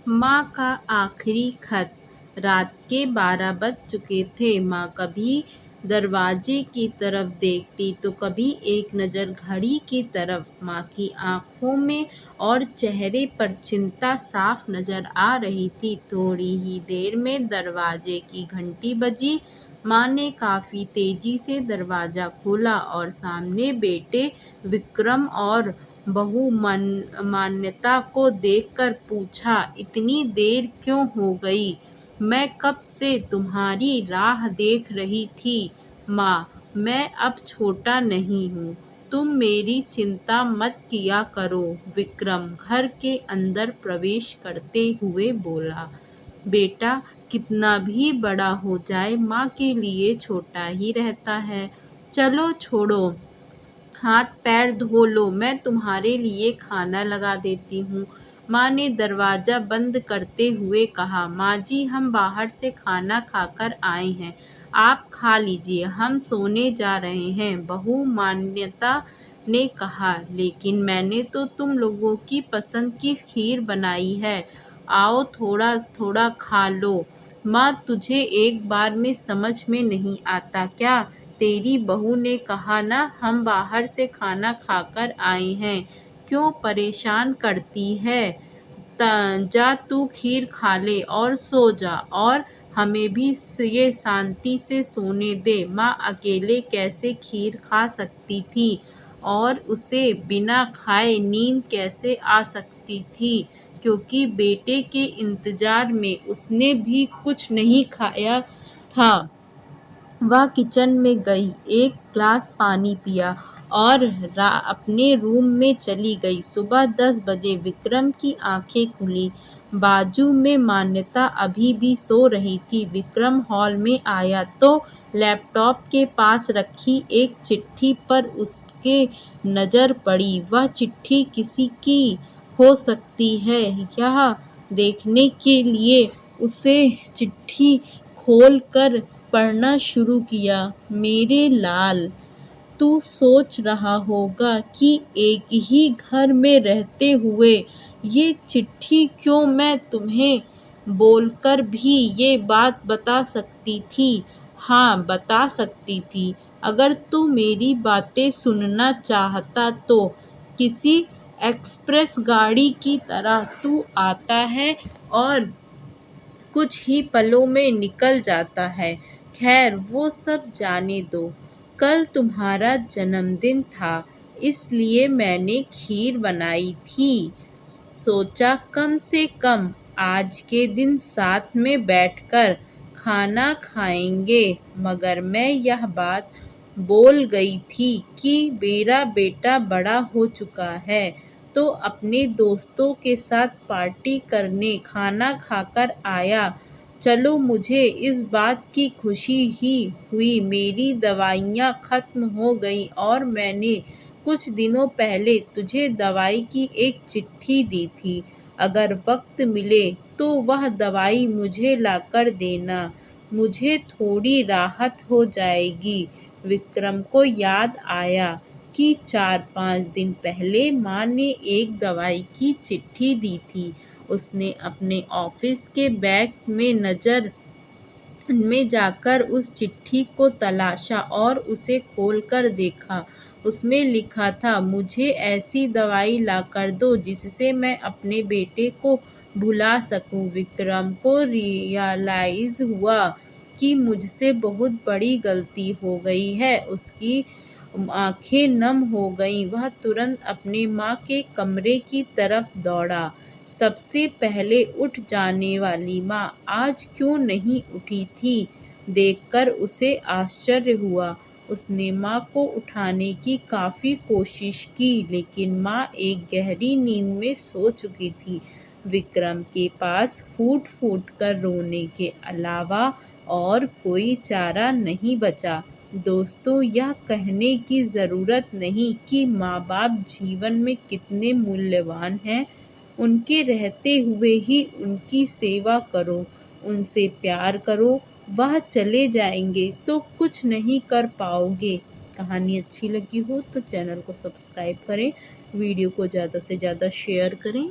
माँ का आखिरी खत। रात के 12 बज चुके थे। माँ कभी दरवाजे की तरफ देखती तो कभी एक नज़र घड़ी की तरफ। माँ की आंखों में और चेहरे पर चिंता साफ नज़र आ रही थी। थोड़ी ही देर में दरवाजे की घंटी बजी। माँ ने काफ़ी तेज़ी से दरवाज़ा खोला और सामने बेटे विक्रम और बहू मान्यता को देखकर पूछा, इतनी देर क्यों हो गई? मैं कब से तुम्हारी राह देख रही थी। माँ, मैं अब छोटा नहीं हूँ, तुम मेरी चिंता मत किया करो। विक्रम घर के अंदर प्रवेश करते हुए बोला, बेटा, कितना भी बड़ा हो जाए माँ के लिए छोटा ही रहता है। चलो छोड़ो, हाथ पैर धो लो, मैं तुम्हारे लिए खाना लगा देती हूँ। माँ ने दरवाज़ा बंद करते हुए कहा, माँ जी, हम बाहर से खाना खाकर आए हैं, आप खा लीजिए, हम सोने जा रहे हैं। बहू मान्यता ने कहा, लेकिन मैंने तो तुम लोगों की पसंद की खीर बनाई है, आओ थोड़ा थोड़ा खा लो। माँ, तुझे एक बार में समझ में नहीं आता क्या? तेरी बहू ने कहा ना, हम बाहर से खाना खाकर आए हैं, क्यों परेशान करती है? जा तू खीर खा ले और सो जा, और हमें भी ये शांति से सोने दे। माँ अकेले कैसे खीर खा सकती थी और उसे बिना खाए नींद कैसे आ सकती थी, क्योंकि बेटे के इंतजार में उसने भी कुछ नहीं खाया था। वह किचन में गई, एक ग्लास पानी पिया और अपने रूम में चली गई। सुबह 10 बजे विक्रम की आंखें खुली। बाजू में मान्यता अभी भी सो रही थी। विक्रम हॉल में आया तो लैपटॉप के पास रखी एक चिट्ठी पर उसके नज़र पड़ी। वह चिट्ठी किसी की हो सकती है, यह देखने के लिए उसे चिट्ठी खोलकर पढ़ना शुरू किया। मेरे लाल, तू सोच रहा होगा कि एक ही घर में रहते हुए ये चिट्ठी क्यों मैं तुम्हें बोलकर भी ये बात बता सकती थी। हाँ, बता सकती थी। अगर तू मेरी बातें सुनना चाहता तो किसी एक्सप्रेस गाड़ी की तरह तू आता है और कुछ ही पलों में निकल जाता है। खैर, वो सब जाने दो। कल तुम्हारा जन्मदिन था, इसलिए मैंने खीर बनाई थी। सोचा कम से कम आज के दिन साथ में बैठकर खाना खाएंगे। मगर मैं यह बात बोल गई थी कि मेरा बेटा बड़ा हो चुका है, तो अपने दोस्तों के साथ पार्टी करने खाना खाकर आया। चलो, मुझे इस बात की खुशी ही हुई मेरी दवाइयाँ ख़त्म हो गई और मैंने कुछ दिनों पहले तुझे दवाई की एक चिट्ठी दी थी। अगर वक्त मिले तो वह दवाई मुझे लाकर देना, मुझे थोड़ी राहत हो जाएगी। विक्रम को याद आया कि 4-5 दिन पहले माँ ने एक दवाई की चिट्ठी दी थी। उसने अपने ऑफिस के बैग में जाकर उस चिट्ठी को तलाशा और उसे खोलकर देखा। उसमें लिखा था, मुझे ऐसी दवाई लाकर दो जिससे मैं अपने बेटे को भुला सकूं। विक्रम को रियलाइज़ हुआ कि मुझसे बहुत बड़ी गलती हो गई है। उसकी आंखें नम हो गईं। वह तुरंत अपने माँ के कमरे की तरफ दौड़ा। सबसे पहले उठ जाने वाली माँ आज क्यों नहीं उठी थी, देखकर उसे आश्चर्य हुआ। उसने माँ को उठाने की काफ़ी कोशिश की, लेकिन माँ एक गहरी नींद में सो चुकी थी। विक्रम के पास फूट-फूट कर रोने के अलावा और कोई चारा नहीं बचा। दोस्तों, यह कहने की ज़रूरत नहीं कि माँ-बाप जीवन में कितने मूल्यवान हैं। उनके रहते हुए ही उनकी सेवा करो, उनसे प्यार करो। वह चले जाएंगे तो कुछ नहीं कर पाओगे। कहानी अच्छी लगी हो तो चैनल को सब्सक्राइब करें, वीडियो को ज़्यादा से ज़्यादा शेयर करें।